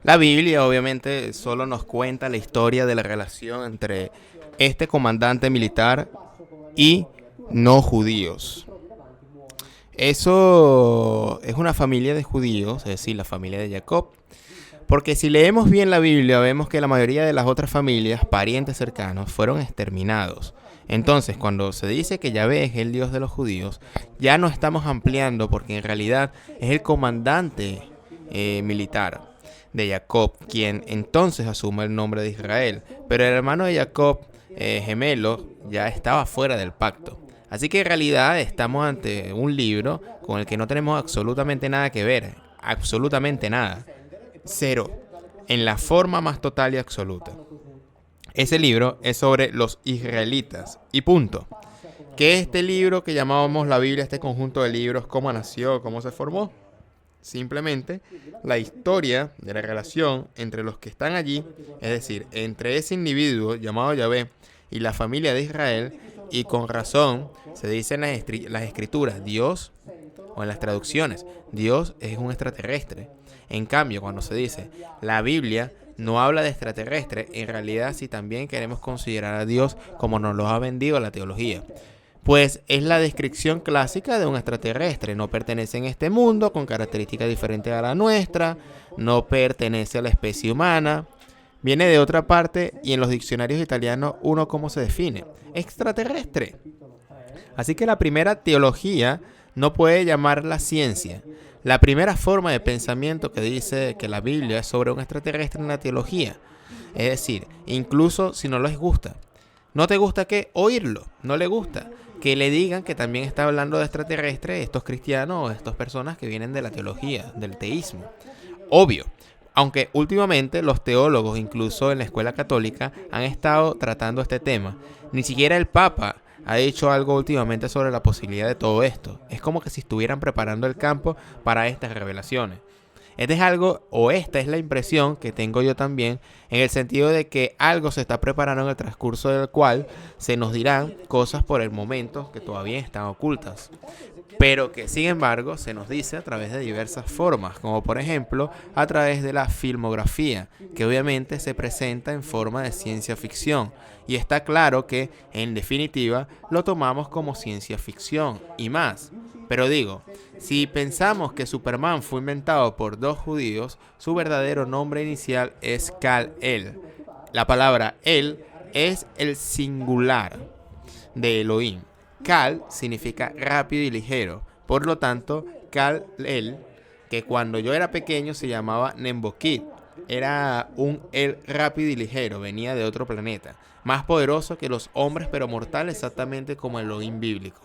La Biblia obviamente solo nos cuenta la historia de la relación entre este comandante militar y no judíos. Eso es una familia de judíos, es decir, la familia de Jacob. Porque si leemos bien la Biblia, vemos que la mayoría de las otras familias, parientes cercanos, fueron exterminados. Entonces, cuando se dice que Yahvé es el Dios de los judíos, ya no estamos ampliando porque en realidad es el comandante militar de Jacob quien entonces asume el nombre de Israel. Pero el hermano de Jacob, gemelo, ya estaba fuera del pacto. Así que en realidad estamos ante un libro con el que no tenemos absolutamente nada que ver. Absolutamente nada. Cero. En la forma más total y absoluta. Ese libro es sobre los israelitas. Y punto. ¿Qué es este libro que llamábamos la Biblia, este conjunto de libros? ¿Cómo nació? ¿Cómo se formó? Simplemente la historia de la relación entre los que están allí, es decir, entre ese individuo llamado Yahvé y la familia de Israel, y con razón se dice en las escrituras, Dios, o en las traducciones, Dios es un extraterrestre. En cambio, cuando se dice la Biblia no habla de extraterrestre, en realidad sí también queremos considerar a Dios como nos lo ha vendido la teología. Pues es la descripción clásica de un extraterrestre. No pertenece en este mundo, con características diferentes a la nuestra, no pertenece a la especie humana, viene de otra parte y en los diccionarios italianos uno cómo se define. Extraterrestre. Así que la primera teología no puede llamarla ciencia. La primera forma de pensamiento que dice que la Biblia es sobre un extraterrestre en la teología. Es decir, incluso si no les gusta. ¿No te gusta qué? Oírlo. No le gusta. Que le digan que también está hablando de extraterrestres estos cristianos o estas personas que vienen de la teología, del teísmo. Obvio. Aunque últimamente los teólogos, incluso en la escuela católica, han estado tratando este tema. Ni siquiera el Papa ha dicho algo últimamente sobre la posibilidad de todo esto. Es como que si estuvieran preparando el campo para estas revelaciones. Este es algo, o esta es la impresión que tengo yo también, en el sentido de que algo se está preparando en el transcurso del cual se nos dirán cosas por el momento que todavía están ocultas, pero que sin embargo se nos dice a través de diversas formas, como por ejemplo a través de la filmografía, que obviamente se presenta en forma de ciencia ficción, y está claro que en definitiva lo tomamos como ciencia ficción y más. Pero digo, si pensamos que Superman fue inventado por dos judíos, su verdadero nombre inicial es Kal-El. La palabra El es el singular de Elohim. Kal significa rápido y ligero. Por lo tanto, Kal-El, que cuando yo era pequeño se llamaba Nembokid, era un El rápido y ligero, venía de otro planeta, más poderoso que los hombres pero mortal exactamente como el Elohim bíblico.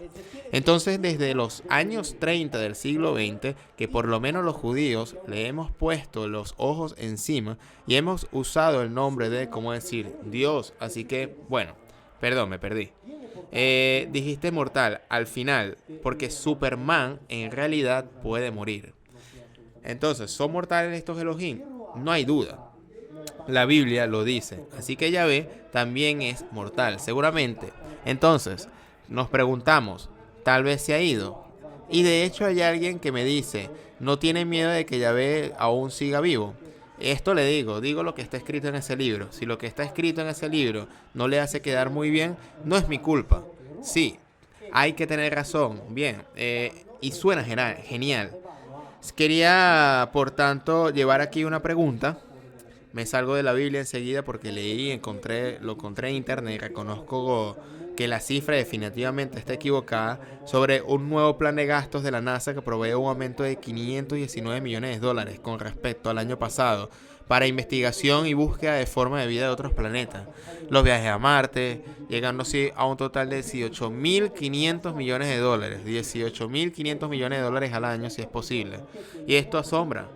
Entonces desde los años 30 del siglo XX, que por lo menos los judíos le hemos puesto los ojos encima y hemos usado el nombre de, como decir, Dios, así que, bueno, perdón, me perdí. Dijiste mortal al final, porque Superman en realidad puede morir. Entonces, ¿son mortales estos Elohim? No hay duda. La Biblia lo dice. Así que Yahvé también es mortal, seguramente. Entonces, nos preguntamos, tal vez se ha ido. Y de hecho hay alguien que me dice, no tiene miedo de que Yahvé aún siga vivo. Esto le digo lo que está escrito en ese libro. Si lo que está escrito en ese libro no le hace quedar muy bien, no es mi culpa. Sí, hay que tener razón. Bien, y suena genial. Quería, por tanto, llevar aquí una pregunta. Me salgo de la Biblia enseguida porque leí, lo encontré en internet y reconozco que la cifra definitivamente está equivocada sobre un nuevo plan de gastos de la NASA que provee un aumento de 519 millones de dólares con respecto al año pasado para investigación y búsqueda de forma de vida de otros planetas. Los viajes a Marte, llegando así a un total de 18.500 millones de dólares. 18.500 millones de dólares al año si es posible. Y esto asombra.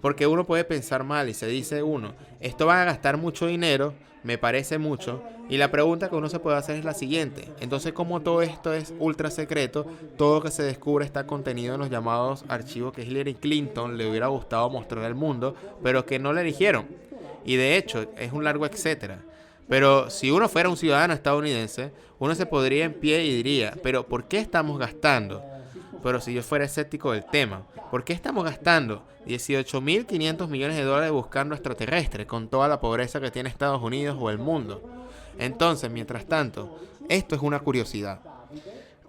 Porque uno puede pensar mal y se dice uno, esto va a gastar mucho dinero, me parece mucho, y la pregunta que uno se puede hacer es la siguiente. Entonces, como todo esto es ultra secreto, todo lo que se descubre está contenido en los llamados archivos que Hillary Clinton le hubiera gustado mostrar al mundo, pero que no le eligieron. Y de hecho, es un largo etcétera. Pero si uno fuera un ciudadano estadounidense, uno se podría en pie y diría, pero ¿por qué estamos gastando Pero si yo fuera escéptico del tema, ¿por qué estamos gastando 18.500 millones de dólares buscando extraterrestres con toda la pobreza que tiene Estados Unidos o el mundo? Entonces, mientras tanto, esto es una curiosidad.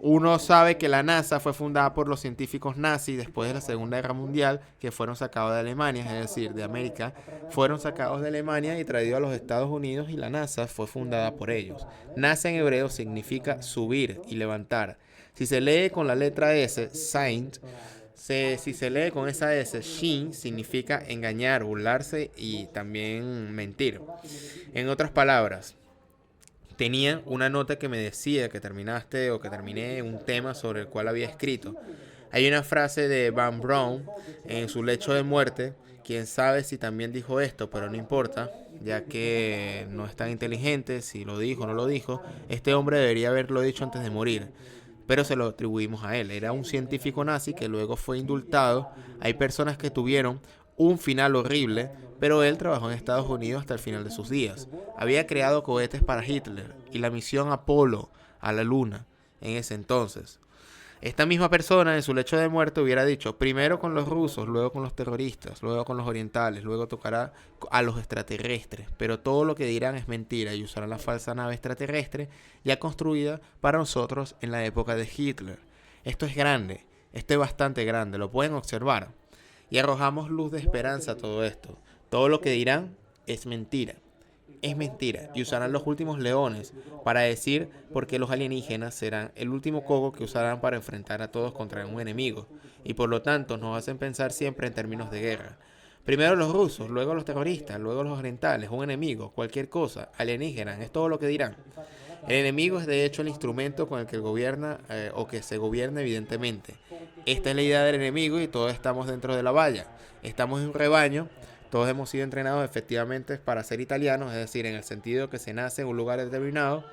Uno sabe que la NASA fue fundada por los científicos nazis después de la Segunda Guerra Mundial, que fueron sacados de Alemania, es decir, de América, fueron sacados de Alemania y traídos a los Estados Unidos, y la NASA fue fundada por ellos. NASA en hebreo significa subir y levantar. Si se lee con la letra S, Saint, si se lee con esa S, Shin, significa engañar, burlarse y también mentir. En otras palabras, tenía una nota que me decía que terminaste o que terminé un tema sobre el cual había escrito. Hay una frase de Van Braun en su lecho de muerte. Quién sabe si también dijo esto, pero no importa, ya que no es tan inteligente si lo dijo o no lo dijo. Este hombre debería haberlo dicho antes de morir, pero se lo atribuimos a él. Era un científico nazi que luego fue indultado. Hay personas que tuvieron un final horrible, pero él trabajó en Estados Unidos hasta el final de sus días. Había creado cohetes para Hitler y la misión Apolo a la Luna en ese entonces. Esta misma persona en su lecho de muerte hubiera dicho, primero con los rusos, luego con los terroristas, luego con los orientales, luego tocará a los extraterrestres, pero todo lo que dirán es mentira y usarán la falsa nave extraterrestre ya construida para nosotros en la época de Hitler. Esto es grande, esto es bastante grande, lo pueden observar. Y arrojamos luz de esperanza a todo esto. Todo lo que dirán es mentira. Es mentira. Y usarán los últimos leones para decir por qué los alienígenas serán el último coco que usarán para enfrentar a todos contra un enemigo. Y por lo tanto nos hacen pensar siempre en términos de guerra. Primero los rusos, luego los terroristas, luego los orientales, un enemigo, cualquier cosa, alienígenas, es todo lo que dirán. El enemigo es de hecho el instrumento con el que gobierna o que se gobierna evidentemente. Esta es la idea del enemigo y todos estamos dentro de la valla. Estamos en un rebaño, todos hemos sido entrenados efectivamente para ser italianos, es decir, en el sentido que se nace en un lugar determinado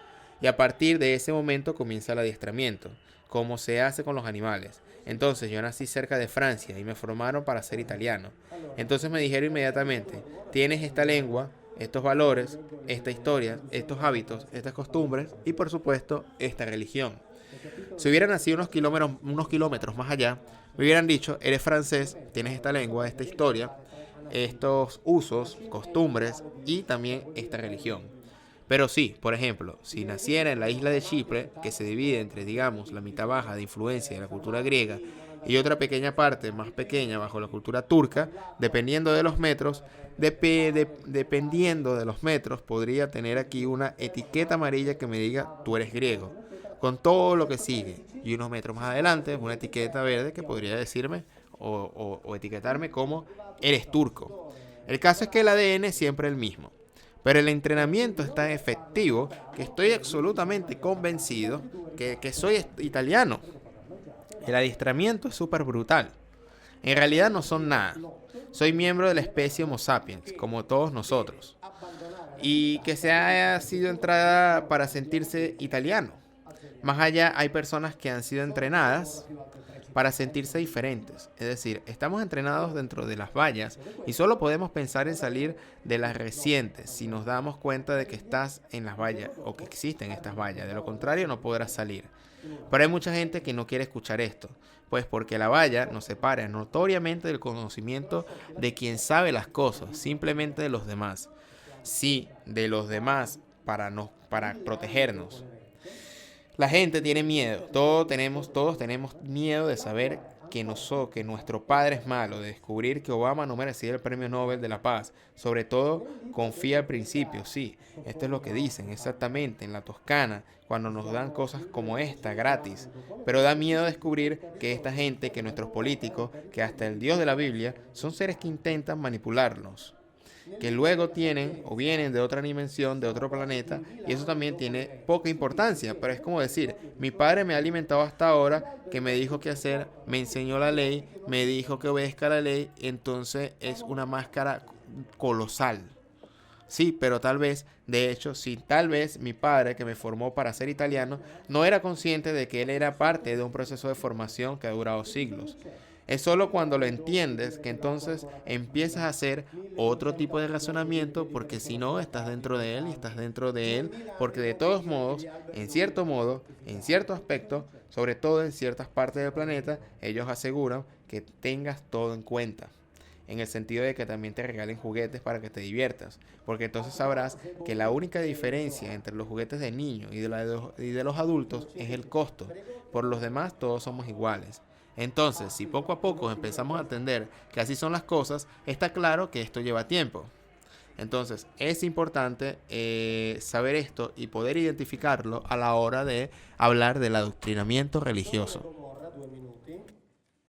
y a partir de ese momento comienza el adiestramiento, como se hace con los animales. Entonces yo nací cerca de Francia y me formaron para ser italiano. Entonces me dijeron inmediatamente, tienes esta lengua, estos valores, esta historia, estos hábitos, estas costumbres y por supuesto esta religión. Si hubiera nacido unos kilómetros más allá, me hubieran dicho, eres francés, tienes esta lengua, esta historia, estos usos, costumbres y también esta religión. Pero sí, por ejemplo, si naciera en la isla de Chipre, que se divide entre, digamos, la mitad baja de influencia de la cultura griega y otra pequeña parte más pequeña bajo la cultura turca, dependiendo de los metros, podría tener aquí una etiqueta amarilla que me diga, tú eres griego, con todo lo que sigue. Y unos metros más adelante, una etiqueta verde que podría decirme o etiquetarme como, eres turco. El caso es que el ADN es siempre el mismo. Pero el entrenamiento es tan efectivo que estoy absolutamente convencido que soy italiano. El adiestramiento es súper brutal. En realidad no son nada. Soy miembro de la especie Homo sapiens, como todos nosotros. Y que se haya sido entrenada para sentirse italiano. Más allá hay personas que han sido entrenadas para sentirse diferentes. Es decir, estamos entrenados dentro de las vallas y solo podemos pensar en salir de las recientes si nos damos cuenta de que estás en las vallas o que existen estas vallas. De lo contrario, no podrás salir. Pero hay mucha gente que no quiere escuchar esto, pues porque la valla nos separa notoriamente del conocimiento de quien sabe las cosas, simplemente de los demás. Sí, de los demás para protegernos. La gente tiene miedo, todos tenemos miedo de saber que nuestro padre es malo, de descubrir que Obama no merecía el premio Nobel de la Paz. Sobre todo, confía al principio, sí, esto es lo que dicen exactamente en la Toscana, cuando nos dan cosas como esta gratis. Pero da miedo descubrir que esta gente, que nuestros políticos, que hasta el Dios de la Biblia, son seres que intentan manipularnos, que luego tienen o vienen de otra dimensión, de otro planeta, y eso también tiene poca importancia, pero es como decir, mi padre me ha alimentado hasta ahora, que me dijo qué hacer, me enseñó la ley, me dijo que obedezca la ley, entonces es una máscara colosal. Sí, pero tal vez, de hecho, sí, tal vez mi padre, que me formó para ser italiano, no era consciente de que él era parte de un proceso de formación que ha durado siglos. Es solo cuando lo entiendes que entonces empiezas a hacer otro tipo de razonamiento, porque si no, estás dentro de él y estás dentro de él, porque de todos modos, en cierto modo, en cierto aspecto, sobre todo en ciertas partes del planeta, ellos aseguran que tengas todo en cuenta. En el sentido de que también te regalen juguetes para que te diviertas. Porque entonces sabrás que la única diferencia entre los juguetes de niños y de los adultos es el costo. Por los demás todos somos iguales. Entonces, si poco a poco empezamos a entender que así son las cosas, está claro que esto lleva tiempo. Entonces, es importante saber esto y poder identificarlo a la hora de hablar del adoctrinamiento religioso.